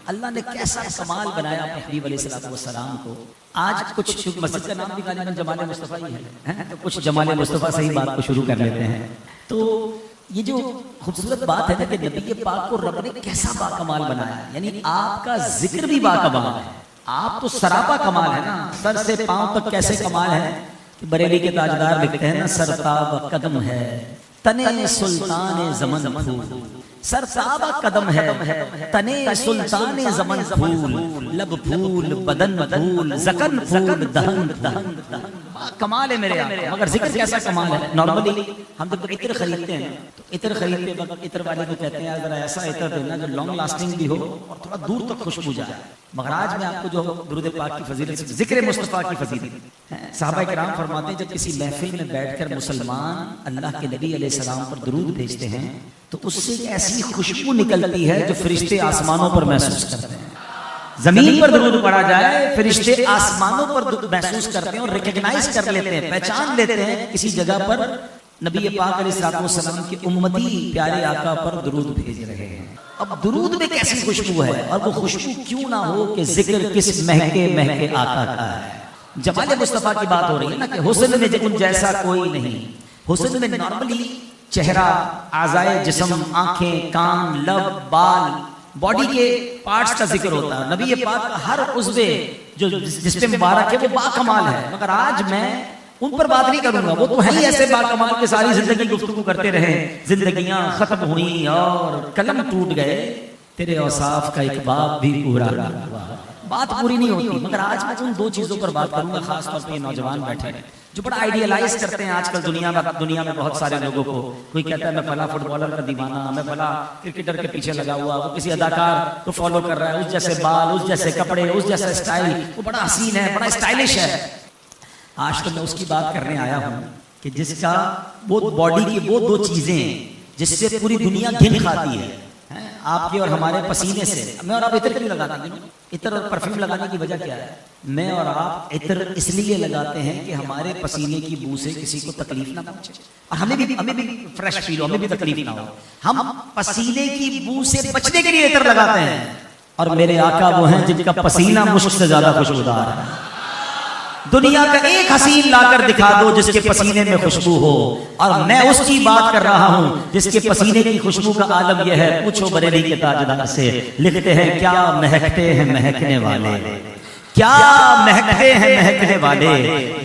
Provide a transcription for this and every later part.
اللہ نے کیسا کمال بنایا اپنے حبیب علیہ الصلوۃ والسلام کو. آج کچھ مسجد کا نام بھی غالباً جمال مصطفیٰ ہی ہے، تو کچھ جمال مصطفیٰ سے ہی بات کو شروع کر لیتے ہیں. تو یہ جو خوبصورت بات ہے کہ نبی پاک کو رب نے کیسا با کمال بنایا، یعنی آپ کا ذکر بھی با کمال ہے. آپ تو سراپا کمال ہے نا، سر سے پاؤں تک کیسے کمال ہے کہ بریلی کے تاجدار لکھتے ہیں نا، سرتاب قدم ہے تنے سلطان زمن پھول، سرتاب قدم ہے تنے سلطان زمن پھول، لب پھول بدن پھول زکن پھول دہن دہن دہن. کمال ہے میرے آقا. مگر ذکر کیسا کمال ہے. نارملی ہم جب عطر خریدتے ہیں تو عطر خریدتے وقت عطر والے کو کہتے ہیں ذرا ایسا عطر دینا جو لانگ لاسٹنگ بھی ہو اور تھوڑا دور تک خوشبو جائے. مگر آج میں آپ کو جو درود پاک کی فضیلت، ذکر مصطفیٰ کی فضیلت، صحابہ کرام فرماتے ہیں جب کسی محفل میں بیٹھ کر مسلمان اللہ کے نبی علیہ السلام پر درود بھیجتے ہیں تو اس سے ایسی خوشبو نکلتی ہے جو فرشتے آسمانوں پر محسوس کرتے ہیں. زمین پر درود پڑا جائے فرشتے آسمانوں پر محسوس کرتے ہیں اور ریکگنائز کر لیتے ہیں، پہچان لیتے ہیں کسی جگہ پر نبی پاک علیہ السلام کی امتی پیارے آقا پر درود بھیج رہے ہیں. اب درود میں کیسی خوشبو ہے، اور وہ خوشبو کیوں نہ ہو کہ ذکر کس مہکے مہکے آقا کا ہے. جمال مصطفیٰ کی بات ہو رہی ہے نا کہ حسن میں ان جیسا کوئی نہیں. حسن میں نارملی چہرہ، اعضائے جسم، آنکھیں، کان، لب، بال، باڈی کے پارٹس کا ذکر ہوتا ہے. نبی پاک کا ہر عضو جو جس پہ مبارک ہے وہ با کمال ہے. مگر آج میں ان پر بات نہیں کروں گا، وہ تو ہیں ہی ایسے با کمال کے ساری زندگی گفتگو کرتے رہے، زندگیاں ختم ہوئیں اور قلم ٹوٹ گئے، تیرے اوصاف کا ایک باب بھی پورا نہ ہوا. بات پوری نہیں ہوتی. مگر آج میں ان دو چیزوں پر بات کروں گا، خاص طور پہ یہ نوجوان بیٹھے ہیں جو بڑا آئیڈیالائز کرتے ہیں آج کل دنیا میں بہت سارے لوگوں کو. کوئی کہتا ہے میں فلاں فٹ بالر کا دیوانہ، میں فلاں کرکٹر کے پیچھے لگا ہوا، وہ کسی اداکار کو فالو کر رہا ہے، اس جیسے بال، اس جیسے کپڑے، اس جیسا اسٹائل، وہ بڑا حسین ہے، بڑا اسٹائلش ہے. آج تو میں اس کی بات کرنے آیا ہوں کہ جس کا وہ باڈی کی وہ دو چیزیں جس سے پوری دنیا گھن کھاتی ہے، آپ کے اور ہمارے پسینے سے. میں اور آپ عطر کیوں لگاتے ہیں؟ عطر اور پرفیوم لگانے کی وجہ کیا ہے؟ میں اور آپ عطر اس لیے لگاتے ہیں کہ ہمارے پسینے کی بو سے کسی کو تکلیف نہ پہنچے اور ہمیں بھی فریش فیل ہو، ہمیں بھی تکلیف نہ ہو. ہم پسینے کی بو سے بچنے کے لیے عطر لگاتے ہیں، اور میرے آقا وہ ہیں جن کا پسینہ مشک سے زیادہ خوشبودار ہے. دنیا کا ایک حسین لا کر دکھا دو جس کے پسینے میں خوشبو ہو، اور میں اس کی بات کر رہا ہوں جس کے پسینے کی خوشبو کا عالم یہ ہے. پوچھو بریلی کے تاجدار سے، لکھتے ہیں کیا مہکتے ہیں مہکنے والے، کیا مہکتے ہیں مہکنے والے،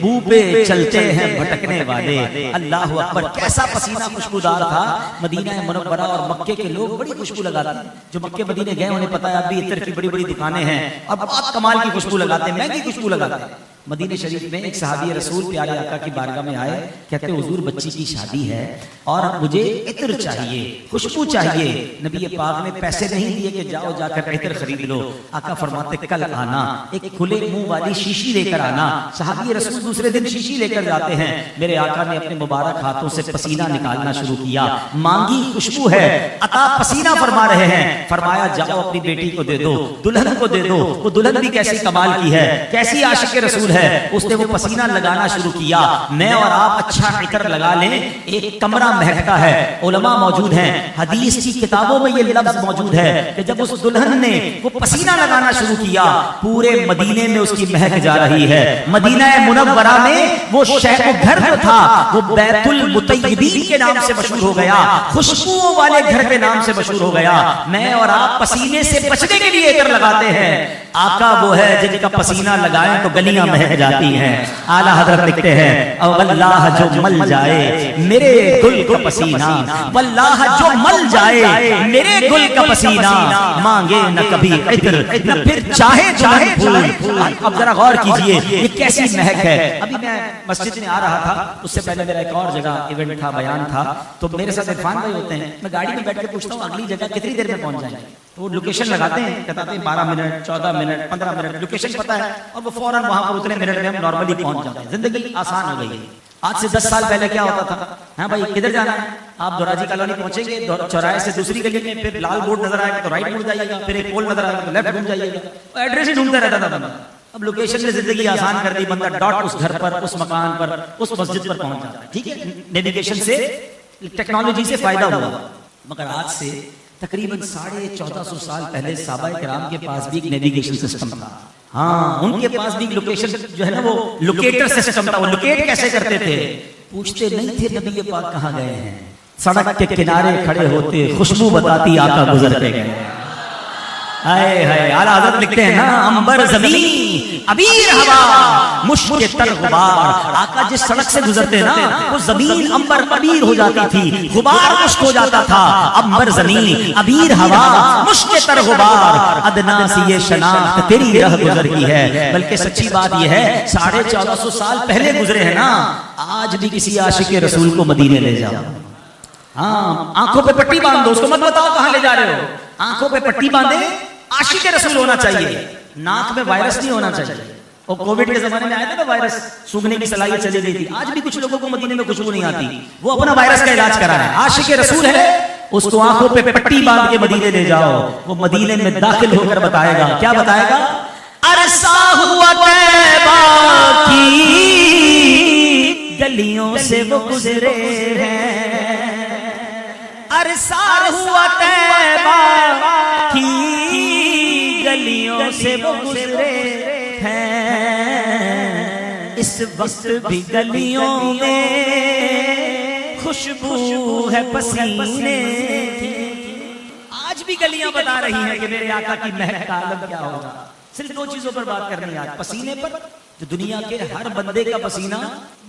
بو پہ چلتے ہیں بھٹکنے والے. اللہ اکبر، کیسا پسینہ خوشبودار تھا. مدینہ منورہ اور مکے کے لوگ بڑی خوشبو لگاتے ہیں. جو مکے مدینے گئے انہیں پتا ہے اب بھی عطر کی بڑی بڑی دکانیں ہیں اور بہت کمال کی خوشبو لگاتے ہیں، مہنگی خوشبو لگاتے ہیں. مدینہ شریف میں ایک صحابی رسول پیارے آقا کی بارگاہ میں آئے، کہتے حضور بچی کی شادی ہے اور مجھے عطر چاہیے، خوشبو چاہیے. نبی پاک نے پیسے نہیں دیے کہ جاؤ جا کر عطر خرید لو. آقا فرماتے کل آنا، ایک کھلے منہ والی شیشی لے کر آنا. صحابی رسول دوسرے دن شیشی لے کر جاتے ہیں. میرے آقا نے اپنے مبارک ہاتھوں سے پسینہ نکالنا شروع کیا. مانگی خوشبو ہے، عطا پسینہ فرما رہے ہیں. فرمایا جاؤ اپنی بیٹی کو دے دو، دلہن کو دے دو. وہ دلہن بھی کیسی کمال کی ہے، کیسی عاشق رسول ہے. اس نے وہ پسینہ لگانا شروع کیا. میں اور آپ اچھا عطر لگا لیں، ایک کمرہ مہکتا ہے. علماء موجود ہیں، حدیث کی کتابوں میں یہ لفظ موجود ہے کہ جب اس دلہن نے وہ پسینہ لگانا شروع کیا پورے مدینے میں اس کی مہک جا رہی ہے. مدینہ منورہ میں وہ گھر جو تھا وہ بیت المطیبین کے نام سے مشہور ہو گیا، خوشبو والے گھر کے نام سے مشہور ہو گیا. میں اور آپ پسینے سے بچنے کے لیے عطر لگاتے ہیں. آقا وہ ہے جن کا پسینہ لگائیں تو گلیاں مہک جاتی ہیں. اعلیٰ حضرت لکھتے ہیں او واللہ جو مل جائے میرے گل کا پسینہ، واللہ جو مل جائے میرے گل کا پسینہ، مانگے نہ کبھی عطر نہ پھر چاہے چاہے پھول. اب ذرا غور کیجئے یہ کیسی مہک ہے. ابھی میں مسجد میں آ رہا تھا، اس سے پہلے میرا ایک اور جگہ ایونٹ تھا، بیان تھا، تو میرے ساتھ عرفان بھائی ہوتے ہیں. میں گاڑی میں بیٹھ کے پوچھتا ہوں اگلی جگہ کتنی دیر میں پہنچ جائیں گے. وہ لوکیشن لگاتے ہیں، کہتے ہیں 12 منٹ 14 منٹ 15 منٹ لوکیشن پتا ہے، اور وہ فوراً وہاں پر اتنے منٹ میں ہم نارملی پہنچ جاتے ہیں. زندگی آسان ہو گئی ہے. آج سے 10 سال پہلے کیا ہوتا تھا؟ ہاں بھائی کدھر جانا ہے؟ آپ دوراجی کالونی پہنچیں گے، چوراہے سے دوسری گلی میں پھر لال بورڈ نظر آئے گا تو رائٹ مڑ جائیے گا، پھر ایک پول نظر آئے گا تو لیفٹ گھوم جائیے گا. ایڈریس ہی ڈھونڈتا رہتا تھا بندہ. اب لوکیشن نے زندگی آسان کر دی، بندہ ڈاٹ اس گھر پر، اس مکان پر، اس مسجد پر پہنچ جاتا ہے. ٹھیک ہے، نیویگیشن سے ٹیکنالوجی سے فائدہ ہوا. مگر آج سے تقریباً 1450 سال پہلے صحابہ کرام کے پاس بھی ایک نیویگیشن سسٹم تھا. ہاں ان کے پاس بھی لوکیشن جو ہے نا وہ لوکیٹر سسٹم تھا. وہ لوکیٹ کیسے کرتے تھے؟ پوچھتے نہیں تھے نبی پاک کہاں گئے ہیں, سڑک کے کنارے کھڑے ہوتے خوشبو بتاتی آقا گزر کے گئے. ہائے ہائے اعلیٰ حضرت لکھتے ہیں نا انبر زمین ابیر ہوا مشک تر غبار. آقا جس سڑک سے گزرتے نا وہ زمین انبر ابیر ہو جاتی تھی, غبار مشک ہو جاتا تھا. انبر زمین ابیر ہوا مشک تر غبار, ادنا سی یہ شناخت تیری رہ گزر کی ہے. بلکہ سچی بات یہ ہے 1450 سال پہلے گزرے ہیں نا, آج بھی کسی عاشق رسول کو مدینے لے جاؤ, ہاں آنکھوں پہ پٹی باندھ دو, اس کو مت بتاؤ کہاں لے جا رہے ہو, آنکھوں پہ پٹی باندھے, عاشق رسول ہونا چاہیے, ناک میں وائرس نہیں ہونا چاہیے. اور کووڈ کے زمانے میں آیا تھا نا وائرس, سونگھنے کی صلاحیت چلی گئی تھی. آج بھی کچھ لوگوں کو مدینے میں خوشبو نہیں آتی, وہ اپنا وائرس کا علاج کرا ہے. عاشق رسول ہے, اس کو آنکھوں پہ پٹی باندھ کے مدینے لے جاؤ, وہ مدینے میں داخل ہو کر بتائے گا. کیا بتائے گا؟ عرصہ ہوا طیبہ کی گلیوں سے وہ گزرے ہیں, عرصہ ہوا طیبہ کی گلیوں سے وہ گزرے ہیں, اس وقت بھی گلیوں میں خوشبو ہے پسینے. آج بھی گلیاں بتا رہی ہیں کہ میرے آقا کی مہک کا عالم کیا ہوگا. صرف 2 چیزوں پر بات کرنی ہے آج, پسینے پر, جو دنیا کے ہر بندے کا پسینہ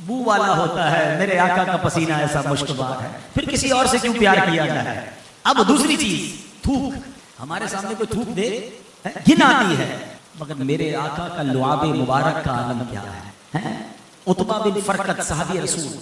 بو والا ہوتا ہے, میرے آقا کا پسینہ ایسا مشکبار ہے, پھر کسی اور سے کیوں پیار کیا جائے. اب دوسری چیز تھوک, ہمارے سامنے کوئی تھوک دے گن آتی ہے, مگر میرے آقا کا لعاب مبارک کا عالم کیا ہے. عتبہ بن فرقد صحابی رسول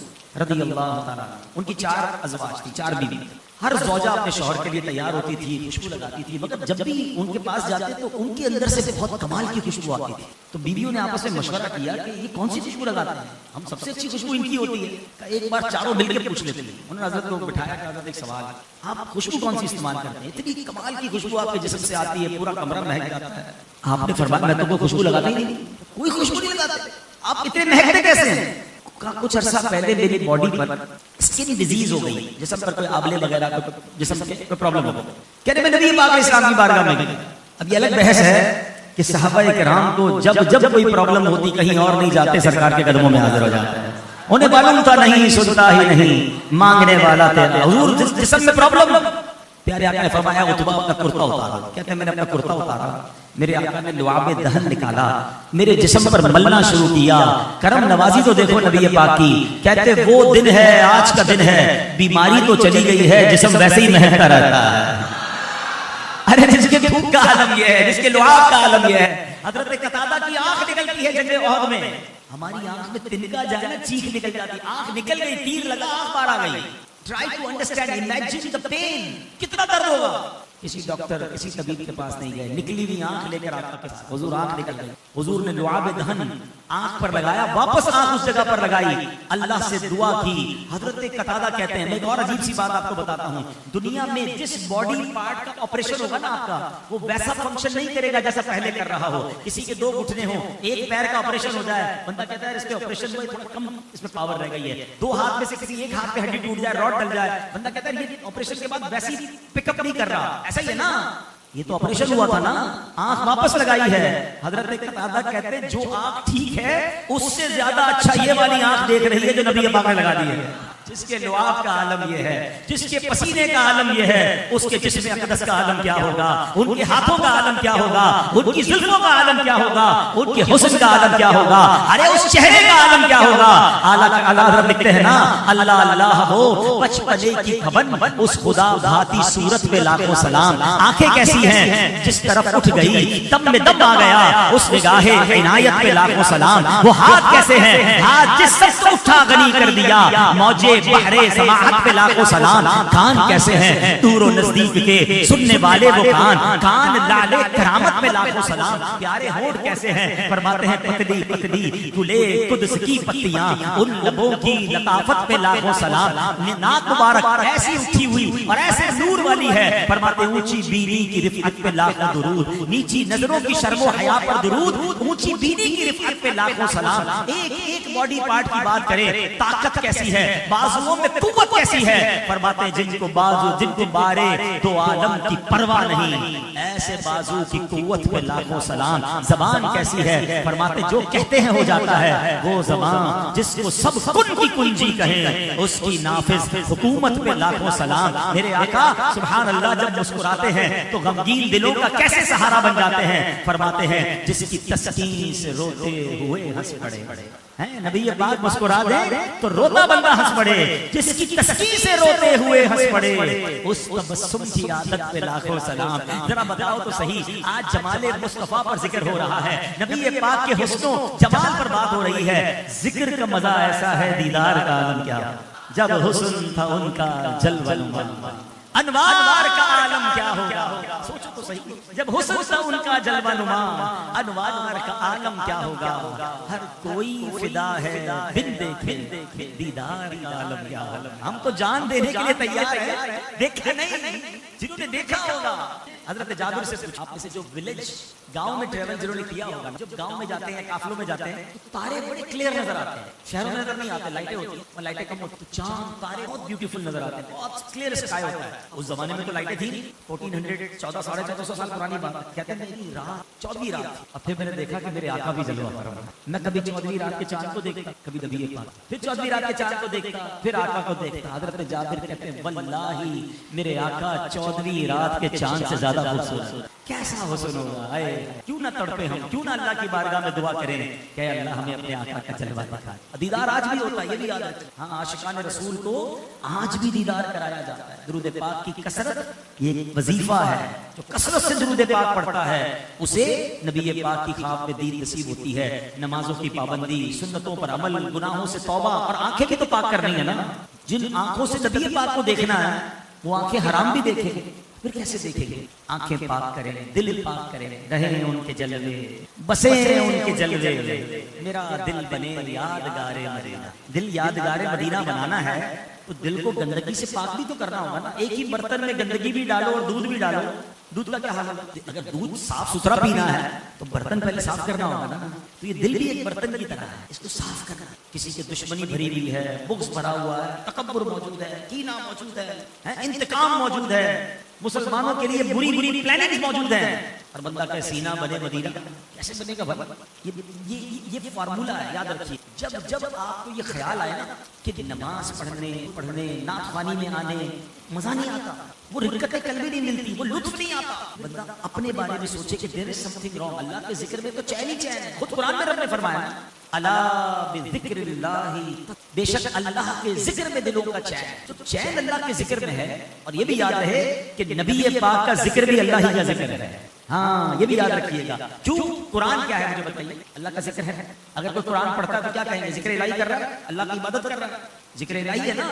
رضی اللہ تعالیٰ, ان کی 4 ازواج تھی, 4 بیوی. ہر زوجہ اپنے شوہر کے لیے تیار ہوتی تھی, خوشبو لگاتی تھی, مگر جب بھی ان کے پاس جاتے تو ان کے اندر سے بہت کمال کی خوشبو آتی تھی. تو بیویوں نے آپس میں مشورہ کیا کہ یہ کون سی خوشبو لگاتے ہیں, ہم سب سے اچھی خوشبو ان کی ہوتی ہے. ایک بار چاروں مل کے پوچھ لیتے ہیں. انہوں نے حضرت کو بٹھایا کہ حضرت ایک سوال, آپ خوشبو کون سی استعمال کرتے ہیں, اتنی کمال کی خوشبو آپ کے جسم سے آتی ہے, پورا کمرہ مہک جاتا ہے. آپ نے فرمایا میں تو کوئی خوشبو لگاتا ہی نہیں, کوئی خوشبو نہیں لگاتے, آپ اتنے مہکتے کیسے ہیں. کچھ عرصہ پہلے میری باڈی پر اسکن ڈیزیز ہو گئی, جسم پر کوئی آبلے وغیرہ جسم کے کوئی پرابلم ہو گئی. کہتے میں نبی پاک اسلام کی بارگاہ میں گئی. اب یہ الگ بحث ہے کہ صحابہ کرام کو جب کوئی پرابلم ہوتی کہیں اور نہیں جاتے, سرکار کے قدموں میں حاضر ہو جاتے ہیں. انہیں معلوم تھا نہیں, سنتا ہی نہیں, مانگنے والا تیرا حضور, جسم میں پرابلم. پیارے آقا نے فرمایا عتبہ اپنا کرتا اتارا. کہتے ہیں میں نے اپنا کرتا اتارا, میرے آقا نے لعاب دہن نکالا, میرے جسم پر ملنا شروع کیا. کرم نوازی تو دیکھو نبی پاک کی. کہتے وہ دن ہے آج کا دن ہے, بیماری تو چلی گئی ہے, جسم ویسے ہی مہکتا رہتا ہے. ارے جس کے بھوک کا عالم یہ ہے, جس کے لعاب کا عالم یہ ہے. حضرت قتادہ کی آنکھ نکلتی ہے جنگ احد میں, ہماری آنکھ میں تنکا جائے نا چیخ نکل جاتی, آنکھ نکل گئی, تیر لگا, آنکھ پار آ گئی. Try to understand, imagine the pain. کتنا درد ہوگا. کسی ڈاکٹر کسی طبیب کے پاس نہیں گئے, نکلی ہوئی آنکھ لے کر آقا کے پاس, حضور آنکھ نکل گئی. حضور نے لعاب دہن آنکھ پر لگایا, واپس آنکھ اس جگہ پر لگائی, اللہ سے دعا کی. حضرت قتادہ کہتے ہیں, میں ایک اور عجیب سی بات آپ کو بتاتا ہوں, دنیا میں جس باڈی پارٹ کا آپریشن ہوگا نا آپ کا, وہ ویسا فنکشن نہیں کرے گا جیسا پہلے کر رہا ہو. کسی کے 2 گھٹنے ہوں, ایک پیر کا آپریشن ہو جائے, بندہ کہتا ہے اس کے آپریشن میں تھوڑا کم اس میں پاور رہ گئی ہے. 2 ہاتھ میں سے کسی ایک ہاتھ پہ ہڈی ٹوٹ جائے, راڈ ڈل جائے, بندہ کہتا ہے یہ آپریشن کے بعد ویسی پک اپ نہیں کر رہا. ایسا ہی ہے نا, یہ تو آپریشن ہوا تھا نا, آنکھ واپس لگائی ہے. حضرت قتادہ کہتے ہیں جو آنکھ ٹھیک ہے اس سے زیادہ اچھا یہ والی آنکھ دیکھ رہی ہے جو نبی پاک نے لگا دی ہے. جس کے لعاب کا عالم یہ ہے, جس کے پسینے کا عالم یہ ہے, اس کے جسم اقدس کا عالم کیا ہوگا, ان کے ہاتھوں کا عالم کیا ہوگا, ان کی زلفوں کا عالم کیا ہوگا, ان کے حسن کا عالم کیا ہوگا, ارے اس چہرے کا عالم کیا ہوگا. اعلیٰ حضرت لکھتے ہیں نا, اللہ اللہ ہو بچپنے کی کھبن, اس خدا بھاتی صورت پہ لاکھوں سلام. آنکھیں کیسی ہیں, جس طرف اٹھ گئی دم میں دم آ گیا, اس نگاہ عنایت پہ لاکھوں سلام. وہ ہاتھ کیسے ہیں, ہاتھ جس سب کو اٹھا غنی کر دیا, موجے بحرے سماحت پہ لاکھوں سلام. کان کیسے ہیں, دور و نزدیک کے سننے والے وہ کان, کان لالے کرامت پہ لاکھوں سلام. پیارے ہونٹ کیسے ہیں, فرماتے ہیں پتلی پتلی گلے قدس کی پتیاں, ان لبوں کی لطافت پہ لاکھوں سلام. ناک مبارک ایسی اٹھی ہوئی اور ایسے نور والی ہے, فرماتے ہیں اونچی بینی کی رفعت پہ لاکھوں درود, نیچی نظروں کی شرم و حیا پر درود, اونچی بینی کی رفعت پہ لاکھوں سلام. ایک ایک باڈی پارٹ کی بات کریں, طاقت کیسی ہے. بعض بازوؤں میں قوت کیسی ہے، فرماتے ہیں جن کو بازو جن کو بارے دو عالم کی پرواہ نہیں، ایسے بازو کی قوت پہ لاکھوں سلام۔ زبان کیسی ہے، فرماتے جو کہتے ہیں ہو جاتا ہے، وہ زبان جس کو سب کن کی کنجی کہیں، اس کی نافذ حکومت پہ لاکھوں سلام۔ میرے آقا سبحان اللہ جب مسکراتے ہیں تو غمگین دلوں کا کیسے سہارا بن جاتے ہیں، فرماتے ہیں جس کی تسکین سے روتے ہوئے ہنس پڑے ہیں، نبی پاک مسکرا دے تو روتا بندہ ہنس پڑے، جس کی تسکین سے روتے ہوئے ہنس پڑے، اس تبسم کی عادت پہ لاکھوں سلام۔ ذرا بتاؤ تو صحیح، آج جمال مصطفیٰ پر ذکر ہو رہا ہے، نبی پاک کے حسن و جمال پر بات ہو رہی ہے، ذکر کا مزہ ایسا ہے دیدار کا عالم کیا، جب حسن تھا ان کا جلوہ نما، انوار کا عالم کیا ہوگا، سوچو تو صحیح، جب حسن تھا ان کا جلوہ نما، انوار کا عالم کیا ہوگا، ہر کوئی فدا ہے بن دیکھے دیدار کا عالم کیا ہوگا۔ ہم تو جان دینے کے لیے تیار ہیں، دیکھے نہیں، جنہوں نے دیکھا ہوگا۔ حضرت جابر سے پوچھا، آپ میں سے جو ولیج گاؤں میں ٹریول جنہوں نے کیا ہوگا، جب گاؤں میں جاتے ہیں قافلوں میں جاتے ہیں تو تارے بڑے کلیئر نظر آتے ہیں، شہروں میں نظر نہیں آتے، لائٹیں ہوتی ہیں اور لائٹیں کم ہوتی ہیں، چاند تارے بہت بیوٹیفل نظر آتے ہیں، بہت کلیئر اسکائی ہوتا ہے۔ اس زمانے میں تو لائٹیں تھیں 1400 1400 سال پرانی بات، کہتے ہیں میری رات 14ویں رات، اب پھر میں نے دیکھا کہ میرے آقا بھی جلوہ فرما، میں کبھی 14ویں رات کے چاند کو دیکھتا، کبھی نبی پاک، پھر 14ویں رات کے چاند کو دیکھتا، پھر آقا کو دیکھتا۔ حضرت جابر کہتے ہیں واللہ میرے آقا 14ویں رات کے چاند سے زیادہ خوبصورت، کیسا حسن ہوگا، اے کیوں نہ تڑپے ہم، کیوں نہ اللہ کی بارگاہ میں دعا کریں کہ اللہ ہمیں اپنے آقا کا جلوہ دکھا۔ دیدار آج بھی ہوتا ہے، یہ بھی یاد رکھیں، ہاں عاشقان رسول کو آج بھی دیدار کرایا جاتا ہے۔ درود پاک کی کثرت یہ ایک وظیفہ ہے، جو کثرت سے درود پاک پڑھتا ہے اسے نبی پاک کی خواب میں دید نصیب ہوتی ہے۔ نمازوں کی پابندی، سنتوں پر عمل، گناہوں سے توبہ، اور آنکھیں بھی تو پاک کرنی ہے نا، جن آنکھوں سے نبی پاک کو دیکھنا ہے وہ آنکھیں حرام بھی دیکھیں گے، پھر کیسے دیکھیں گے؟ آنکھیں پاک کریں، دل پاک کریں، رہیں ان کے جلوے، بسیں ان کے جلوے، میرا دل بنے یادگار مدینہ۔ دل یادگار مدینہ بنانا ہے تو دل کو گندگی سے پاک بھی تو کرنا ہوگا نا۔ ایک ہی برتن میں گندگی بھی ڈالو اور دودھ بھی ڈالو، دودھ کا کیا حال ہے؟ اگر دودھ صاف ستھرا پینا ہے تو برتن پہلے صاف کرنا ہوگا نا۔ تو یہ دل بھی ایک برتن کی طرح ہے، اس کو صاف کرنا۔ کسی کی دشمنی بھری ہوئی ہے، بغض بھرا ہوا ہے، تکبر موجود ہے، کینہ موجود ہے، انتقام موجود ہے، مسلمانوں کے لیے بری بری پلاننگ موجود ہیں، اور بندہ کا سینہ بنے مدینہ، کیسے بنے گا بھلا؟ یہ فارمولہ ہے، یاد رکھیے۔ جب آپ کو یہ خیال آئے نا کہ نماز پڑھنے نعت خوانی میں آنے مزہ نہیں آتا، وہ رقت قلبی نہیں ملتی، وہ لطف نہیں آتا، بندہ اپنے بارے میں سوچے کہ دیر از سم تھنگ رانگ۔ اللہ کے ذکر میں تو چین ہی چین ہے، خود قرآن میں رب نے فرمایا الا بذکر اللہ، بے شک اللہ کے ذکر میں دلوں کا چین، تو چین اللہ کے ذکر میں ہے۔ اور یہ بھی یاد رہے کہ نبی پاک کا ذکر بھی اللہ ہی کا ذکر ہے، ہاں یہ بھی یاد رکھیے گا۔ کیوں؟ قرآن کیا ہے مجھے بتائیے؟ اللہ کا ذکر ہے۔ اگر کوئی قرآن پڑھتا ہے تو کیا کہیں گے؟ ذکر الہی کر رہا ہے، اللہ کی عبادت کر رہا ہے، ذکر الہی ہے نا۔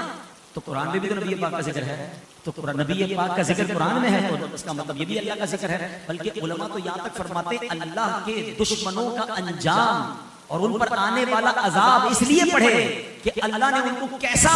تو قرآن میں بھی تو نبی پاک کا ذکر ہے، تو نبی پاک کا ذکر قرآن میں ہے تو اس کا مطلب یہ بھی اللہ کا ذکر ہے۔ بلکہ علماء تو یہاں تک فرماتے ہیں اللہ کے دشمنوں کا انجام اور ان پر آنے والا عذاب اس لیے پڑھے کہ اللہ نے ان کو کیسا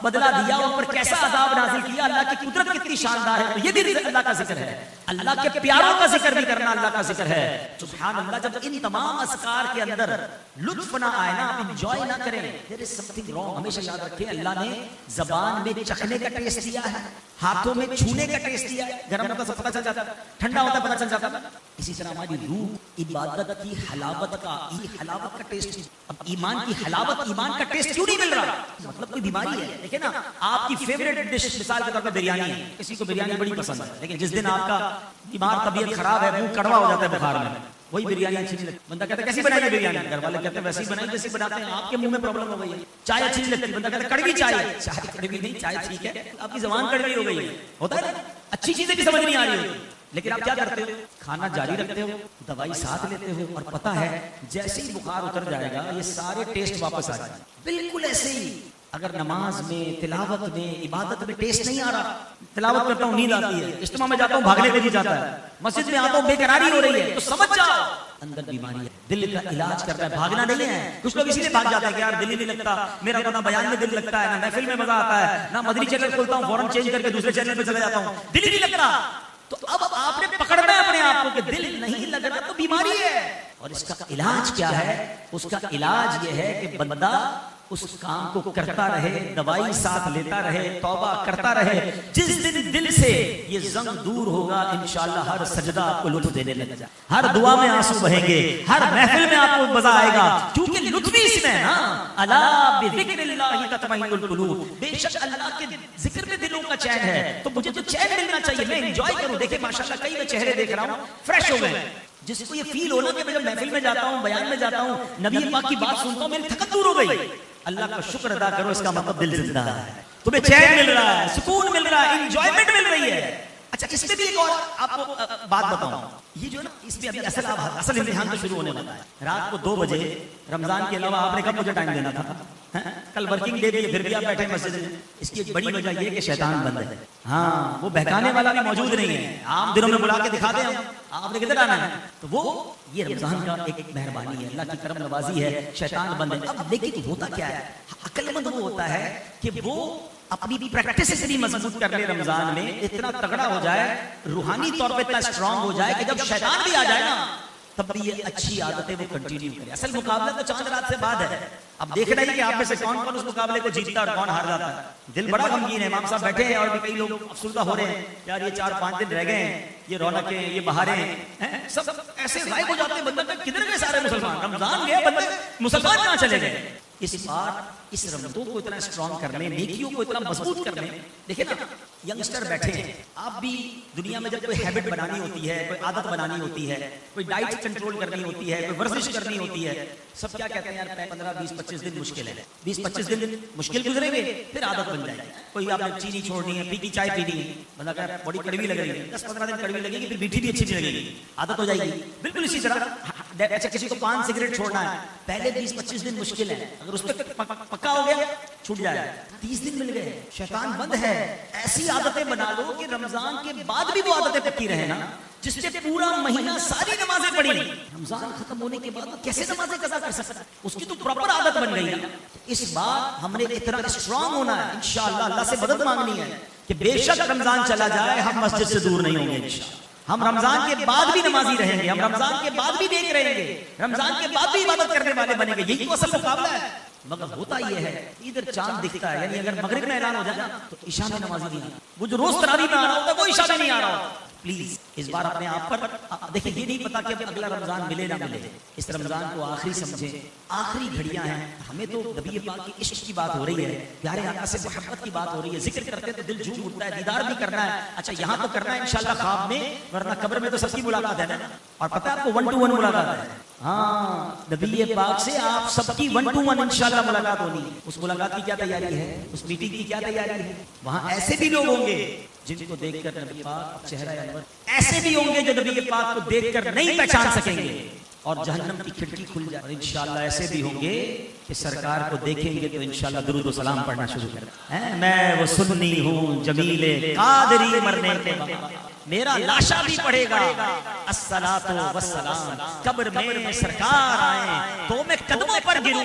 بدلہ دیا، ان پر کیسا عذاب نازل کیا، اللہ کی قدرت کتنی شاندار ہے۔ تو یہ بھی اللہ کا ذکر ہے، اللہ کے پیاروں کا ذکر بھی کرنا اللہ کا ذکر ہے۔ سبحان اللہ، جب ان تمام اذکار کے اندر لطف نہ آئے نا، آپ انجوائے نہ کریں، there is something wrong۔ ہمیشہ یاد رکھیں اللہ نے زبان میں چکھنے کا ٹیسٹ دیا ہے، ہاتھوں میں چھونے کا ٹیسٹ دیا ہے، گرم ہوتا ہے پتہ چل جاتا ہے، ٹھنڈا ہوتا ہے پتہ چل جاتا ہے۔ اسی طرح ہماری روح عبادت کی حلاوت کا، یہ حلاوت کا ٹیسٹ، اب ایمان کی حلاوت، ایمان کا ٹیسٹ کیوں نہیں مل رہا؟ مطلب کوئی بیماری ہے۔ دیکھیں نا، آپ کی فیوریٹ ڈش مثال کے طور پر بریانی ہے، کسی کو بریانی بڑی پسند ہے، لیکن جس دن آپ کا بیمار طبیعت خراب ہے، منہ کڑوا ہو جاتا ہے بخار میں، وہی بریانی اچھی نہیں لگتی، بندہ کہتا ہے کیسی بنائی ہے بریانی، گھر والے کہتے ہیں ویسی بنائی جیسی بناتے ہیں، آپ کے منہ میں پرابلم ہو گئی ہے۔ چائے اچھی نہیں لگتی، بندہ کہتا ہے کڑوی چائے، چائے کڑوی نہیں، چائے ٹھیک ہے، آپ کی زبان کڑوی ہو گئی ہے، ہوتا ہے نا، اچھی چیزیں بھی سمجھ نہیں آ رہی ہوتی، لیکن آپ کیا کرتے ہو؟ کھانا جاری رکھتے ہو، دوائی ساتھ لیتے ہو، اور پتہ ہے جیسے ہی بخار اتر جائے گا یہ سارے ٹیسٹ واپس آ جائیں گے۔ بالکل ایسے ہی اگر نماز میں، تلاوت میں، عبادت میں ٹیسٹ نہیں آ رہا، تلاوت کرتا ہوں نیند آتی ہے، اجتماع میں جاتا ہوں بھاگنے کو جی جاتا ہے، مسجد میں آتا ہوں بے قراری ہو رہی ہے، تو سمجھ جاؤ اندر بیماری ہے۔ دل کا علاج کرنا ہے، بھاگنا نہیں ہے۔ کچھ لوگ اسی لیے بھاگ جاتے ہیں کہ یار دل ہی نہیں لگتا میرا، نہ بیان میں دل لگتا ہے، نہ محفل میں مزہ آتا ہے، نہ مدنی چینل کھولتا ہوں فوراً چینج کر کے دوسرے چینل پہ چلا جاتا ہوں، دل ہی نہیں لگتا۔ تو اب آپ نے پکڑنا ہے اپنے آپ کو کہ دل نہیں لگ رہا تو بیماری ہے، اور اس کا علاج کیا ہے؟ اس کا علاج یہ ہے کہ بندہ اس کام کو کرتا رہے، دوائی ساتھ لیتا رہے، توبہ کرتا رہے، جس دن دل سے یہ زنگ دور ہوگا انشاءاللہ ہر سجدہ آپ کو لطف دینے لگ جائے، ہر دعا میں آنسو بہیں گے، ہر محفل میں آپ کو مزہ آئے گا، کیونکہ لطف اس میں ہے نا، الا بذکر اللہ تطمئن القلوب، بے شک اللہ کے ذکر میں دلوں کا چین ہے، تو مجھے تو چین ملنا چاہیے، میں انجوائے کروں۔ دیکھیں ماشاءاللہ کئی میں چہرے دیکھ رہا ہوں فریش ہو گئے، جس کو یہ فیل ہونا کہ میں جب محفل میں جاتا ہوں، بیان میں جاتا ہوں، نبی پاک کی بات سنتا ہوں، میری تھکن دور ہو گئی۔ اللہ کا شکر ادا کرو، اس کا مطلب دل زندہ ہے، تمہیں چین مل رہا ہے، سکون مل رہا ہے، انجوائمنٹ مل رہی ہے۔ اچھا اس میں بھی ایک اور آپ کو بات بتاؤں، یہ جو ہے نا اس میں ابھی اصل امتحان تو شروع ہونے والا ہے۔ رات کو 2 بجے رمضان کے علاوہ آپ نے کب مجھے ٹائم دینا تھا؟ کل ورکنگ ڈے بھی ہے، پھر بھی آپ بیٹھے مسجد میں۔ اس کی ایک بڑی وجہ یہ کہ شیطان بند ہے، ہاں وہ بہکانے والا بھی موجود نہیں ہے۔ عام دنوں میں بلا کے دکھا دیں آپ نے کدھر آنا ہے، تو وہ یہ رمضان کا ایک مہربانی ہے، اللہ کی کرم نوازی ہے، شیطان بند ہے۔ اب لیکن ہوتا کیا ہے، عقل مند وہ ہوتا ہے کہ وہ اپنی پریکٹس اتنی مضبوط کر لے، رمضان میں اتنا تگڑا ہو جائے، روحانی طور پہ اتنا اسٹرانگ ہو جائے کہ جب شیطان بھی آ جائے نا تب بھی یہ اچھی عادتیں وہ کنٹینیو کرے۔ اصل مقابلہ تو چاند رات سے بعد ہے، اب دیکھنا ہی کہ آپ میں سے کون کون اس مقابلے کو جیتتا اور کون ہار جاتا ہے۔ دل بڑا غمگین ہے، امام صاحب بیٹھے ہیں اور بھی کئی لوگ افسردہ ہو رہے ہیں، یار یہ 4-5 دن رہ گئے ہیں، یہ رونقیں، یہ بہاریں ہیں، سب ایسے غائب ہو جاتے ہیں، بندہ کدھر گئے سارے مسلمان، رمضان گیا بندے مسلمان کہاں چلے گئے۔ اس بار اس رمضان کو اتنا اسٹرانگ کرنے، نیکیوں کو اتنا مضبوط کرنے، دیکھیں نا ینگسٹر بیٹھے ہیں، آپ بھی دنیا میں جب کوئی ہیبٹ بنانی ہوتی ہے، کوئی عادت بنانی ہوتی ہے، کوئی ڈائٹ کنٹرول کرنی ہوتی ہے، کوئی ورزش کرنی ہوتی ہے، سب کیا کہتے ہیں یار 15-20-25 دن مشکل ہے، 20-25 دن مشکل گزریں گے پھر عادت بن جائے گی۔ کوئی آپ نے چینی چھوڑنی ہے، پھیکی چائے پینی ہے، بندہ کہتا ہے بڑی کڑوی لگ رہی ہے، 10-15 دن کڑوی لگے گی، پھر میٹھی بھی اچھی نہیں لگے گی، عادت ہو جائے گی۔ بالکل اسی طرح اچھا کسی کو پان سگریٹ چھوڑنا ہے، پہلے 20-25 دن مشکل ہے، اگر اس پہ پکا ہو گیا چھوٹ جائے، 30 دن مل گئے، شیطان بند ہے۔ ایسی عادتیں بنا لو کہ رمضان کے بعد بھی وہ عادتیں پکی رہے نا، جس سے پورا مہینہ ساری نمازیں پڑھی، رمضان ختم ہونے کے بعد کیسے نمازیں قضا کر سکتا ہے، اس کی تو پراپر عادت بن گئی نا۔ اس بار ہم نے اتنا اسٹرانگ ہونا ہے، انشاءاللہ اللہ سے مدد مانگنی ہے کہ بے شک رمضان چلا جائے ہم مسجد سے دور نہیں ہوں گے انشاءاللہ، ہم رمضان کے بعد بھی نمازی رہیں گے، ہم رمضان کے بعد بھی نیک رہیں گے، رمضان کے بعد بھی عبادت کرنے والے بنیں گے، یہی تو اصل مقابلہ ہے۔ مگر ہوتا یہ ہے ادھر چاند دکھتا ہے، یعنی اگر مغرب میں اعلان ہو جائے نا تو عشاء میں نمازی نہیں آتا، وہ جو روز تراویح میں آ رہا ہوتا ہے وہ عشاء میں نہیں آ رہا ہوتا۔ پلیز اس بار اپنے آپ پر دیکھیں، یہ نہیں پتا کہ اگلا رمضان ملے نہ ملے، اس رمضان کو آخری سمجھیں، آخری گھڑیاں ہیں، ہمیں تو نبی پاک کی عشق کی بات ہو رہی ہے، پیارے آقا سے محبت کی بات ہو رہی ہے، ذکر کرتے تو دل جھوم اٹھتا ہے، دیدار بھی کرنا ہے۔ اچھا یہاں تو کرنا ہے انشاءاللہ خواب میں، ورنہ قبر میں تو سب کی ملاقات ہے نا، اور پتہ ہے آپ کو 1 to 1 ملاقات ہے، ہاں نبی پاک سے آپ سب کی 1 to 1 انشاءاللہ ملاقات ہونی ہے۔ اس ملاقات کی کیا تیاری ہے، اس میٹنگ کی کیا تیاری ہے؟ وہاں ایسے بھی لوگ ہوں گے جن کو دیکھ کر نبی پاک چہرہ انور، ایسے بھی ہوں گے جو نبی پاک کو دیکھ کر نہیں پہچان سکیں گے اور جہنم کی کھڑکی کھل جائے، اور انشاءاللہ ایسے بھی ہوں گے کہ سرکار کو دیکھیں گے تو انشاءاللہ درود و سلام پڑھنا شروع کریں، میں وہ سنی ہوں جمیل قادری مرنے کے بعد میرا لاشا بھی پڑھے گا الصلاۃ والسلام، قبر میں سرکار آئیں تو میں قدموں پر گروں،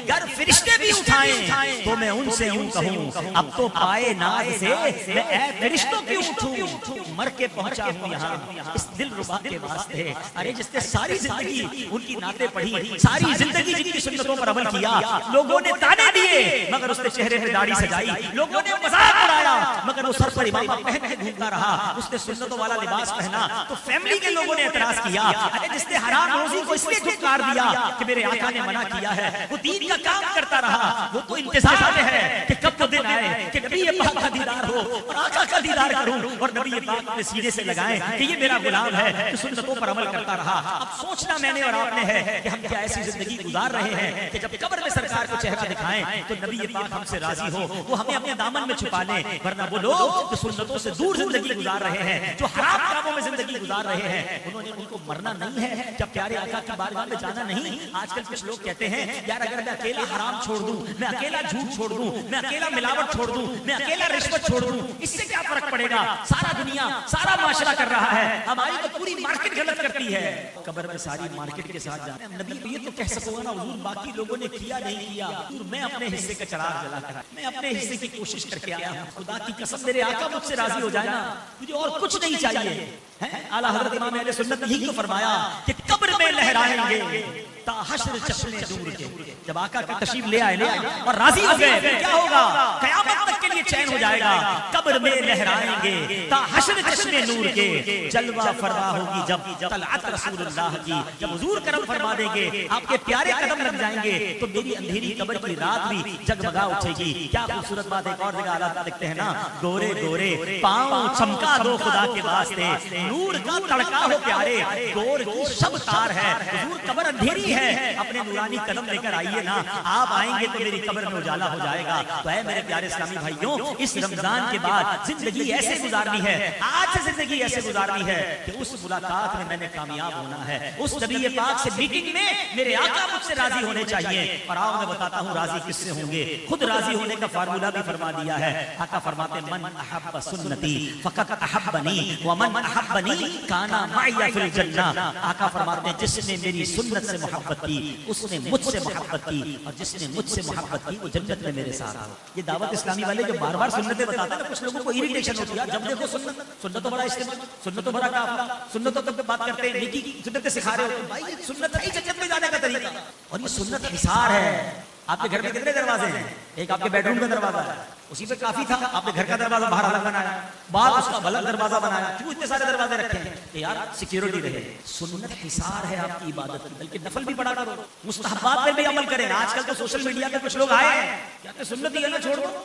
گر فرشتے بھی اٹھائیں تو میں ان سے یوں کہوں اب تو پائے ناز سے میں اے فرشتوں کیوں اٹھوں، مر کے پہنچا ہوں یہاں اس دل ربا کے واسطے۔ ارے جس نے ساری زندگی ان کی نعتیں پڑھی، ساری زندگی جن کی سنتوں پر عمل کیا، لوگوں نے تانے دیے مگر اس نے چہرے پہ داڑھی سجائی، لوگوں نے مذاق اڑایا مگر وہ سر پر امامہ پہن کے گھومتا رہا، اس نے سنتوں والا لباس پہنا تو فیملی کے لوگوں نے اعتراض کیا، ارے جس نے حرام روزی کو اس لیے دھتکار دیا کہ میرے آقا نے منع کیا ہے، وہ دین کا کام کرتا رہا، وہ تو انتظار میں ہے کہ کب وہ دن آئے کہ نبی پاک کا دیدار ہو اور آقا کا دیدار کروں، اور نبی پاک نے سینے سے لگائیں کہ یہ میرا غلام ہے جو سنتوں پر عمل کرتا رہا۔ اب سوچنا میں نے اور آپ نے ہے کہ ہم کیا ایسی زندگی گزار رہے ہیں کہ جب قبر میں سرکار کو چہرہ دکھائیں تو نبی پاک ہم سے راضی ہو، وہ ہمیں اپنے دامن میں چھپا لیں، ورنہ وہ لوگ جو سنتوں سے دور زندگی گزار رہے ہیں، جو حرام کاموں میں زندگی گزار رہے ہیں، انہوں نے ان کو مرنا نہیں ہے، جب پیارے آقا کی بارگاہ میں جانا نہیں۔ آج کل کچھ لوگ کہتے ہیں یار اگر میں اکیلا حرام چھوڑ دوں، میں اکیلا جھوٹ چھوڑ دوں، میں اکیلا ملاوٹ چھوڑ دوں، میں اکیلا رشوت چھوڑ دوں، اس سے کیا فرق پڑے گا؟ سارا دنیا سارا معاشرہ کر رہا ہے، ہماری تو پوری مارکیٹ غلط کرتی ہے۔ قبر میں ساری مارکیٹ کے ساتھ جانا، نبی یہ تو کہہ سکوں گا نا حضور باقی لوگوں نے کیا نہیں کیا، حضور میں اپنے حصے کا چراغ جلا کر میں اپنے حصے کی کوشش کر کے آیا ہوں، خدا کی قسم میرے آقا مجھ سے راضی ہو جائے نا مجھے اور کچھ نہیں چاہیے۔ اعلیٰ حضرت امام اہل سنت یہی تو فرمایا کہ قبر میں لہرائیں گے تا حشر چشمے نور کے. جب آقا کا تشریف لے آئے اور راضی ہو گئے پھر کیا ہوگا؟ قیامت تک کے لیے چین ہو جائے گا. قبر میں لہرائیں گے تا حشر چشمے نور کے. جلوہ فرما ہوگی جب طلعت رسول اللہ کی, جب حضور کرم فرما دیں گے, آپ کے پیارے قدم لگ جائیں گے تو میری اندھیری قبر کی رات بھی جگمگا اٹھے گی. کیا خوبصورت بات. ایک اور جگہ اللہ دیکھتے ہیں نا, گورے گورے پاؤں چمکا دو خدا کے واسطے, نور کا تڑکا ہو پیارے, گور کی شب تار ہے. حضور قبر اندھیری ہے, اپنے نورانی قدم لے کر آئیے نا, آپ آئیں گے تو میری قبر میں اجالا ہو جائے گا. تو اے میرے پیارے اسلامی بھائیوں, اس رمضان کے بعد زندگی ایسے گزارنی ہے, آج سے زندگی ایسے گزارنی ہے کہ اس ملاقات میں میں نے کامیاب ہونا ہے. اس نبی پاک سے میٹنگ میں میرے آقا مجھ سے راضی ہونے چاہیے. اور آؤ میں بتاتا ہوں راضی کس سے ہوں گے. خود راضی ہونے کا فارمولہ بھی فرما دیا ہے. آقا فرماتے من احب سنتی فقط احبنی ومن احبنی کانا معی فی الجنہ. آقا فرماتے ہیں جس نے میری سنت سے محبت کی اس نے مجھ سے محبت کی, اور جس نے مجھ سے محبت کی وہ جنت میں میرے ساتھ. یہ دعوت اسلامی والے جو بار بار سنتیں بتاتے ہیں نا, کچھ لوگوں کو اریٹیشن ہوتی ہے جب دیکھو سنت, سنت تو بڑا استعمال, سنت تو بڑا قافلہ, سنتوں پہ بات کرتے ہیں, نیکی کی سنتیں سکھا رہے ہو. بھائی یہ سنت ہے جنت میں جانے کا طریقہ, اور یہ سنت حصار ہے. آپ کے گھر میں کتنے دروازے ہیں؟ ایک آپ کے بیڈ روم کا دروازہ ہے, اسی پہ کافی تھا. آپ نے گھر کا دروازہ باہر الگ بنایا, باہر اس کا الگ دروازہ بنایا. کیوں اتنے سارے دروازے رکھے ہیں؟ کہ یار سیکیورٹی رہے. سنت حصار ہے آپ کی عبادت کی, بلکہ نفل بھی پڑھا کرو, مستحبات پہ بھی عمل کریں. آج کل تو سوشل میڈیا پہ کچھ لوگ آئے ہیں کیا کہ سنت ہی ہے نا, چھوڑ دو.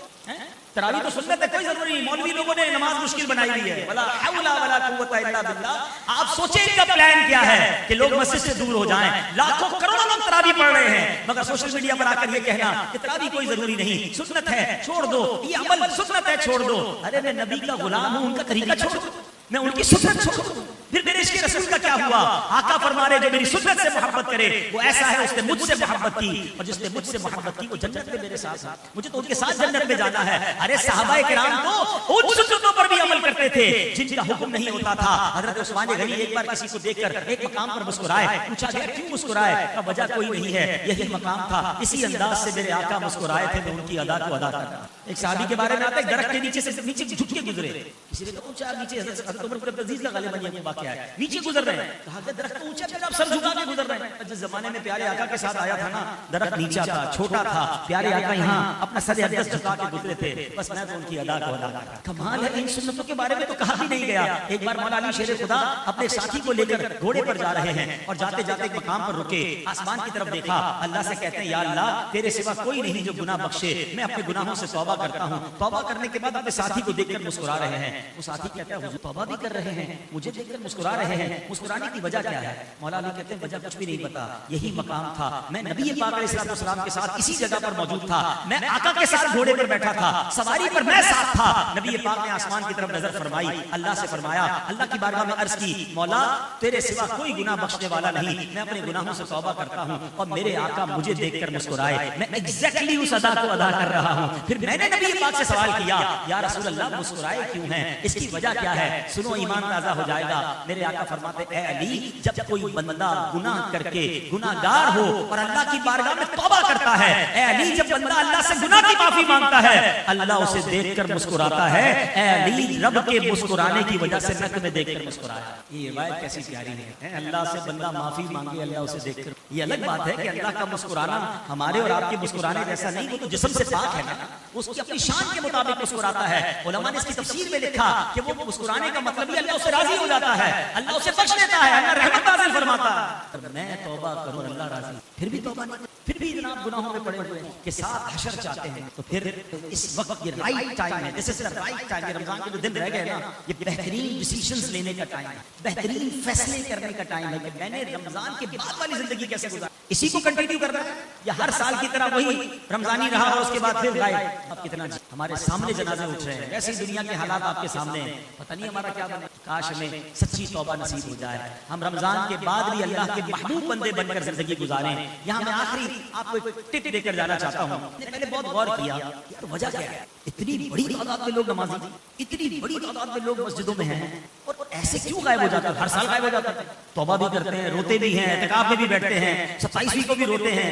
تراویح تو سنت ہے, کوئی ضروری نہیں. مولوی لوگوں نے نماز مشکل بنائی ہوئی ہے. ولا حول ولا قوت الا باللہ. آپ سوچیں ان کا پلان کیا ہے کہ لوگ مسجد سے دور ہو جائیں. لاکھوں کروڑوں لوگ تراویح پڑھ رہے ہیں, مگر سوشل میڈیا پر آ کر یہ کہنا کہ تراویح کوئی ضروری نہیں, سنت ہے چھوڑ دو, یہ عمل سنت ہے چھوڑ دو. ارے میں نبی کا غلام ہوں, ان کا طریقہ چھوڑ دو, میں ان کی سنت چھوڑ دوں. پھر میرے عشق رسول کا کیا ہوا؟ آقا فرما رہے جو میری سنت سے محبت کرے وہ ایسا ہے اس نے مجھ سے محبت کی, اور جس نے مجھ سے محبت کی وہ جنت میں میرے ساتھ ہے. مجھے تو ان کے ساتھ جنت میں جانا ہے. ارے صحابہ کرام تو ان سنتوں پر بھی عمل کرتے تھے جن کا حکم نہیں ہوتا تھا. حضرت عثمان غنی ایک بار کسی کو دیکھ کر ایک مقام پر مسکرائے, پوچھا گیا کیوں مسکرائے؟ کا وجہ کوئی نہیں ہے, یہی مقام تھا, اسی انداز سے میرے آقا مسکرائے تھے, میں ان کی ادا کو ادا کرتا. ایک صحابی کے بارے میں آتا ہے درخت کے نیچے سے نیچے جھک کے گزرے, کسی نے کہا اونچا نیچے, حضرت عمر بن عزیز کا غالباً یہ واقعہ ہے, نیچے گزر رہے ہیں, کہا کہ درخت اونچا پہ آپ سر جھکا کے گزر رہے ہیں. جس زمانے میں پیارے آقا کے ساتھ آیا تھا نا, درخت نیچا تھا, چھوٹا تھا, پیارے آقا یہاں اپنا سر اقدس جھکا کے گزرے تھے, بس میں تو ان کی ادا کو ادا کرتا. کمال ہے, ان سنتوں کے بارے میں تو کہا بھی نہیں گیا. ایک بار مولا علی شیر خدا اپنے ساتھی کو لے کر گھوڑے پر جا رہے ہیں, اور جاتے جاتے ایک مقام پر رکے, آسمان کی طرف دیکھا, اللہ سے کہتے ہیں یا اللہ تیرے سوا کوئی نہیں جو گناہ بخشے, میں اپنے گناہوں سے توبہ کرتا ہوں. توبہ کرنے کے بعد اپنے ساتھی کو دیکھ کر مسکرا رہے ہیں. وہ ساتھی کہتا ہے حضور توبہ بھی کر رہے ہیں, مجھے دیکھ کر مسکرا رہے ہیں, مسکرانے کی وجہ کیا ہے؟ مولا علی کہتے ہیں وجہ کچھ بھی نہیں پتا, یہی مقام تھا, میں نبی پاک علیہ السلام کے ساتھ اسی جگہ پر موجود تھا, میں آقا کے ساتھ گھوڑے پر بیٹھا تھا, سواری پر میں ساتھ تھا. نبی پاک نے آسمان کی طرف نظر فرمائی, اللہ سے فرمایا, اللہ کی بارگاہ میں عرض کی مولا تیرے سوا کوئی گناہ بخشنے والا نہیں, میں اپنے گناہوں سے توبہ کرتا ہوں, اور میرے آقا مجھے دیکھ کر مسکرائے, میں ایگزیکٹلی اس ادا کو ادا کر رہا ہوں. پھر میں نے نبی پاک سے سوال کیا یا رسول اللہ مسکرائے کیوں ہیں, اس کی وجہ کیا ہے؟ سنو ایمان تازہ ہو جائے گا. میرے آقا فرماتے اے علی جب کوئی بندہ گناہ کر کے گناہگار ہو اور اللہ کی بارگاہ میں توبہ کرتا ہے, اے علی جب بندہ اللہ سے گناہ کی معافی مانگتا ہے اللہ اسے دیکھ کر مسکراتا ہے. اے علی رب کے مسکرانے کی وجہ سے میں تمہیں دیکھ کر مسکرایا. یہ روایت کیسی پیاری ہے, اللہ سے بندہ معافی مانگے اللہ اسے دیکھ کر. یہ الگ بات ہے کہ اللہ کا مسکرانا ہمارے اور آپ کے مسکرانے جیسا نہیں, وہ تو جسم سے پاک ہے نا, اس کی اپنی شان کے مطابق مسکراتا ہے. علماء نے اس کی تفسیر میں لکھا کہ وہ مسکرانے کا مطلب ہی اللہ اسے راضی ہو جاتا ہے, اللہ اسے بخش دیتا ہے, اللہ رحمت نازل فرماتا ہے. میں توبہ کروں اللہ راضی, پھر بھی توبہ نہیں, پھر بھی جناب گناہوں میں پڑے ہوئے ہیں کہ ساتھ حشر چاہتے ہیں, تو پھر اس وقت یہ رائٹ ٹائم ہے, دس از دی رائٹ ٹائم. رمضان کے جو دن رہ گئے نا یہ بہترین ڈیسیژنز لینے کا ٹائم ہے, بہترین فیصلے کرنے کا ٹائم ہے کہ میں نے رمضان کے بعد والی زندگی کیسے گزاری, اسی کو کنٹینیو کرنا ہے یا ہر سال کی طرح وہی رمضانی رہا اور اس کے بعد پھر غائب. اب کتنا ہمارے سامنے جنازے اٹھ رہے ہیں, ویسے ہی دنیا کے حالات آپ کے سامنے ہیں, پتہ نہیں ہمارا کیا بنے. کاش ہمیں سچی توبہ نصیب ہو جائے, ہم رمضان کے بعد بھی اللہ کے محبوب بندے بن کر زندگی گزاریں. یہاں میں آخری آپ کو ایک ٹپ دے کر جانا چاہتا ہوں. میں نے پہلے بہت غور کیا یار وجہ کیا ہے, اتنی بڑی تعداد میں لوگ نمازی, اتنی بڑی تعداد میں لوگ مسجدوں میں ہیں, اور ایسے کیوں غائب ہو جاتے ہیں؟ ہر سال غائب ہو جاتے ہیں, توبہ بھی کرتے ہیں, روتے بھی ہیں, اعتکاف میں بھی بیٹھتے ہیں, 27ویں کو بھی روتے ہیں,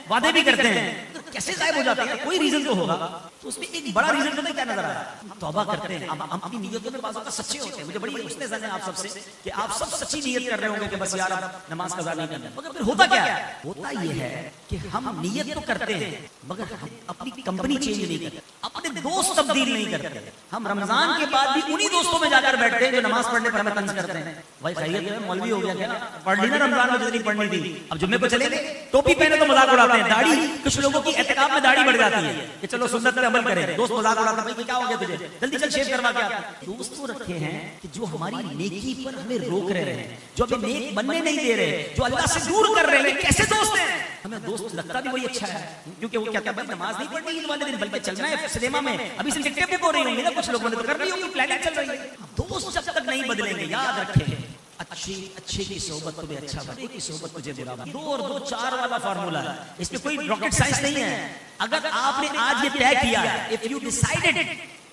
وعدے بھی کرتے ہیں, کیسے غائب ہو جاتے ہیں؟ کوئی ریزن تو ہوگا. تو اس میں ایک بڑا ریزن تو کیا نظر آیا؟ ہم توبہ کرتے ہیں, ہم اپنی نیتوں میں بعض اوقات سچے ہوتے ہیں. مجھے بڑی حسن ظن ہے آپ سب سے کہ آپ سب سچی نیت کر رہے ہوں گے کہ بس یار اب نماز قضا نہیں کرنا, مگر پھر ہوتا کیا ہے؟ ہوتا یہ ہے کہ ہم نیت تو کرتے ہیں مگر ہم اپنی کمپنی چینج نہیں کرتے, اپنے دوست تبدیل نہیں کرتے. ہم رمضان کے بعد بھی انہی دوستوں میں جا کر بیٹھتے ہیں جو نماز پڑھنے پر ہمیں طنز کرتے ہیں. بھائی خیریت ہے, مولوی ہو گیا کیا, پڑھ لی نا رمضان میں جتنی پڑھنی تھی, اب جمعے کو چلے گئے, ٹوپی پہنے تو مذاق اڑاتے ہیں. داڑھی کچھ لوگوں کی اعتکاف میں داڑھی بڑھ جاتی ہے کہ چلو سنت پہ عمل کریں, دوست مذاق اڑاتا ہے, بھائی کیا ہو گیا تجھے, جلدی چل شیو کروا کے آتا. دوست تو رکھے ہیں کہ جو ہماری نیکی پر ہمیں روک رہے ہیں, جو ہمیں نیک بننے نہیں دے رہے, جو اللہ سے دور کر رہے ہیں. کیسے دوست ہیں؟ ہمیں دوست لگتا بھی وہی اچھا ہے, کیونکہ وہ کہتا ہے بھائی نماز نہیں پڑھنی عید والے دن بلکہ چلنا ہے سنیما میں, ابھی سے ٹکٹیں بک ہو رہی ہوں گی نا, کچھ لوگوں نے تو کر رہی ہوگی, پلاننگ چل رہی ہے. دوست جب تک نہیں بدلیں گے, یاد رکھیں اچھے کی صحبت تمہیں اچھا, برے کی صحبت تجھے برا. 2 اور 2 4 والا فارمولا ہے, اس میں کوئی راکٹ سائنس نہیں ہے. اگر آپ نے آج یہ طے کیا ہے, if you decided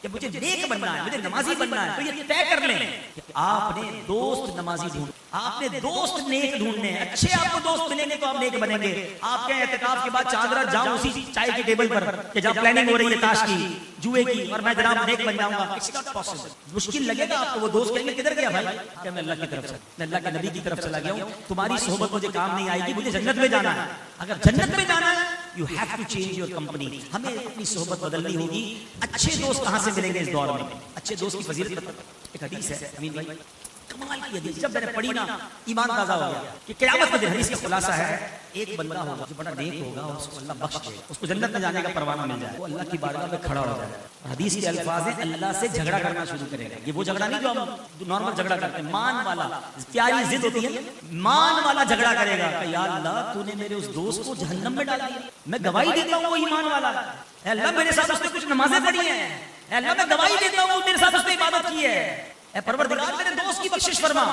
کہ مجھے نیک بننا ہے, مجھے نمازی بننا ہے, تو یہ طے کر لیں کہ آپ نے دوست نمازی ڈھونڈ, آپ نے دوست نیک ڈھونڈنے ہیں. اچھے آپ کو دوست ملیں گے تو آپ نیک بنیں گے. آپ کے اعتکاف کے بعد چادر رات جاؤں اسی چائے کی ٹیبل پر کہ جہاں پلاننگ ہو رہی ہے تاش کی, جوئے کی, اور میں جناب نیک بن جاؤں گا, اٹس ناٹ پاسبل. مشکل لگے گا آپ کو. وہ دوست کہیں گے کدھر گیا بھائی, کہ میں اللہ کی طرف سے, میں اللہ کے نبی کی طرف چلا گیا ہوں, تمہاری صحبت مجھے کام نہیں آئے گی, مجھے جنت میں جانا ہے. اگر جنت میں جانا ہے you have to change your company. ہمیں اپنی صحبت بدلنی ہوگی. اچھے دوست کہاں سے ملیں گے اس دور میں؟ اچھے دوست کی فضیلت ایک حدیث ہے امین بھائی, کمال کی حدیث, جب میں نے پڑھی نا ایمان تازہ ہو گیا کہ قیامت کے دن حدیث کا خلاصہ ہے, ایک بندہ ہوگا جو بڑا نیک ہوگا, اور اس کو اللہ بخش دے گا, اس کو جنت میں جانے کا پروانہ مل جائے, وہ اللہ کی بارگاہ میں کھڑا ہو جائے. حدیث کے الفاظ ہیں اللہ سے جھگڑا کرنا شروع کرے گا. یہ وہ جھگڑا نہیں جو ہم نارمل جھگڑا کرتے ہیں, مان والا, پیاری ضد ہوتی ہے, مان والا جھگڑا کرے گا کہ یا اللہ تو نے میرے اس دوست کو جہنم میں ڈال دیا, میں گواہی دیتا ہوں وہ ایمان والا ہے, اے اللہ میرے ساتھ اس نے کچھ نمازیں پڑھی ہیں, اے اللہ میں گواہی دیتا ہوں میرے ساتھ اس نے عبادت کی ہے, اے پروردگار میرے دوست کی بخشش فرما.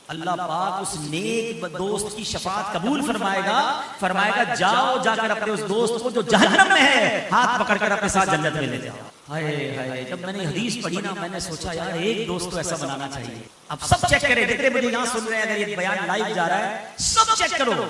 اللہ پاک اس نیک دوست کی شفاعت قبول فرمائے گا جاؤ جا کر اپنے اس دوست کو جو جہنم میں ہے ہاتھ پکڑ کر اپنے ساتھ جنت میں لے جاؤ. ہائے ہائے, جب میں نے حدیث پڑھی نا میں نے سوچا یار ایک دوست تو ایسا بنانا چاہیے. اب سب چیک کریں, جتنے مجھے یہاں سن رہے ہیں, اگر یہ بیان لائیو جا رہا ہے سب چیک کرو,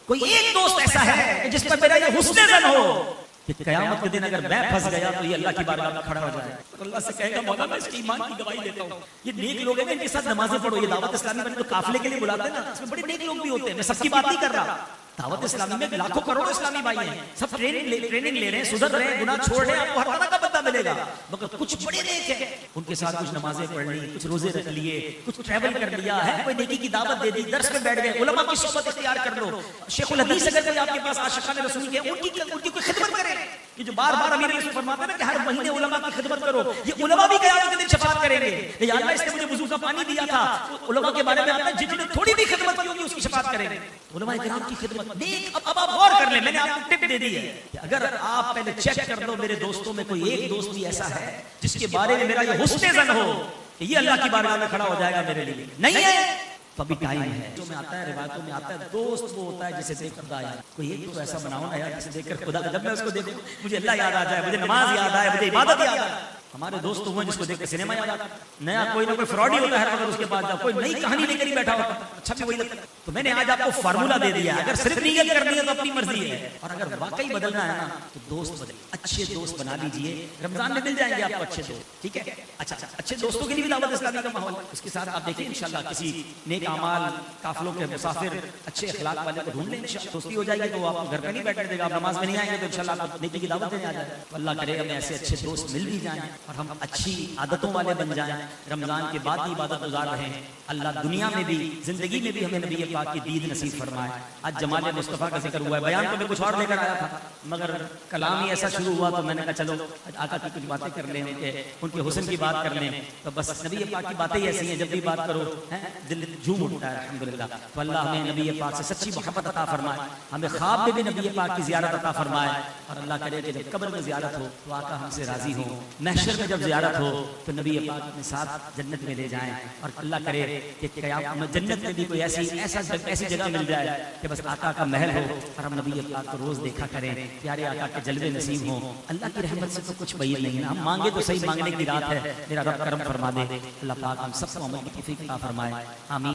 کوئی ایک دوست ایسا ہے جس پر میرا یہ حسن ظن ہو کہ قیامت کے دن اگر میں پھنس گیا تو یہ اللہ کی بارگاہ میں کھڑا ہو جائے اور اللہ سے کہے گا مولا میں اس کی ایمان کی گواہی دیتا ہوں. یہ نیک لوگ ہیں ان کے ساتھ نمازیں پڑھو. یہ دعوت اسلامی میں جو قافلے کے لیے بلاتے ہیں نا, اس میں بڑے نیک لوگ بھی ہوتے ہیں. میں سب کی بات نہیں کر رہا, دعوت اسلامی میں لاکھوں کروڑوں اسلامی بھائی ہیں, سب ٹریننگ لے رہے ہیں, سدھر رہے ہیں, گناہ چھوڑ رہے ہیں, آپ کو ہر طرح کا بندہ ملے گا, مگر کچھ بڑے نیک ہیں, ان کے ساتھ کچھ نمازیں پڑھ لی, کچھ روزے رکھ لیے, کچھ ٹریول کر لیا ہے, کوئی نیکی کی دعوت دے دی, درس میں بیٹھ گئے, علماء کی صحبت اختیار کر لو. شیخ الحدیث اگر کوئی آپ کے پاس عاشقان رسول کے, ان کی کوئی خدمت کرے. یہ جو بار بار امیر رسول فرماتے ہیں نا کہ ہر مہینے علماء کی خدمت کرو, یہ علماء بھی قیامت کے دن شفاعت کریں گے. یا اللہ اس نے مجھے وضو کا پانی دیا تھا, علماء کے بارے میں آتا ہے جنہوں نے تھوڑی بھی خدمت کی ہوگی اس کی شفاعت کریں گے. علماء کرام کی خدمت نیک. اب آپ غور کر لیں, میں نے آپ کو ٹپ دے دی ہے کہ اگر آپ پہلے چیک کر لو میرے دوستوں میں کوئی ایک دوست بھی ایسا ہے جس کے بارے میں میرا یہ حسن ظن ہو کہ یہ اللہ کی بارگاہ میں کھڑا ہو جائے گا میرے لیے, نہیں ہے تو ابھی ٹائم ہے. جو میں آتا ہے روایتوں میں آتا ہے دوست وہ ہوتا ہے جسے دیکھ کر خدا یاد, کوئی ایک تو ایسا بناؤ نا یار جسے دیکھ کر خدا, جب میں اس کو دیکھوں مجھے اللہ یاد آ جائے, مجھے نماز یاد آئے, مجھے عبادت یاد آئے. ہمارے دوست ہوئے جس کو دیکھ کر سنیما یاد آتا, نیا کوئی نہ کوئی فراڈ ہی ہوتا ہے, اگر اس کے بعد کوئی نئی کہانی لے کر ہی بیٹھا ہوتا, اچھا بھی وہی لگتا ہے. تو میں نے آج آپ کو فارمولا دے دیا, اگر صرف نیت کرنی ہے تو اپنی مرضی ہے, اور اگر واقعی بدلنا ہے نا تو دوست بدل, اچھے دوست بنا لیجئے. رمضان میں مل جائیں گے آپ کو اچھے دوست, ٹھیک ہے. اچھا اچھے دوستوں کے لیے بھی دعوت اسلامی کا ماحول, اس کے ساتھ آپ دیکھیں انشاءاللہ کسی نیک اعمال قافلوں کے مسافر اچھے اخلاق والے کو ڈھونڈ لیں, انشاءاللہ دوستی ہو جائے گی تو آپ گھر پہ نہیں بیٹھنے دے گا, آپ نماز میں نہیں آئیں گے تو انشاءاللہ آپ نیکی کی دعوت دینے آ جائیں. اللہ کرے ہمیں ایسے اچھے دوست مل بھی جائیں اور ہم اچھی عادتوں والے بن جائیں. رمضان کے بعد ہی عبادت گزار رہے ہیں, اللہ دنیا میں بھی زندگی میں بھی ہمیں نبی پاک کی دید نصیب فرمائے. آج جمال مصطفیٰ کا ذکر ہوا ہے, بیان تو میں کچھ اور لے کر آیا تھا مگر کلام ہی ایسا شروع ہوا تو میں نے کہا چلو آقا کی کچھ باتیں کر لیں, ان کے حسن کی بات کر لیں. تو بس نبی پاک کی باتیں ایسی ہیں, جب بھی بات کرو دل جھوم اٹھتا ہے الحمدللہ. تو اللہ ہمیں نبی پاک سے سچی محبت عطا فرمائے, ہمیں خواب میں بھی نبی پاک کی زیارت عطا فرمائے, اور اللہ کرے کہ جب قبر میں زیارت ہو تو آقا ہم سے راضی ہو, محشر میں جب زیارت ہو تو نبی پاک اپنے ساتھ جنت میں لے جائیں, اور اللہ کرے کہ قیامت جنت میں بھی کوئی ایسی جگہ مل جائے کہ بس آقا کا محل ہو اور ہم نبی پاک کو روز دیکھا کریں, پیارے آقا کے جلوے نصیب ہوں. اللہ کی رحمت سے تو کچھ بعید نہیں ہے, ہم مانگے تو صحیح, مانگنے کی رات ہے, میرا رب کرم فرما دے. اللہ پاک ہم سب کو عمل کی توفیق عطا فرمائے, آمین.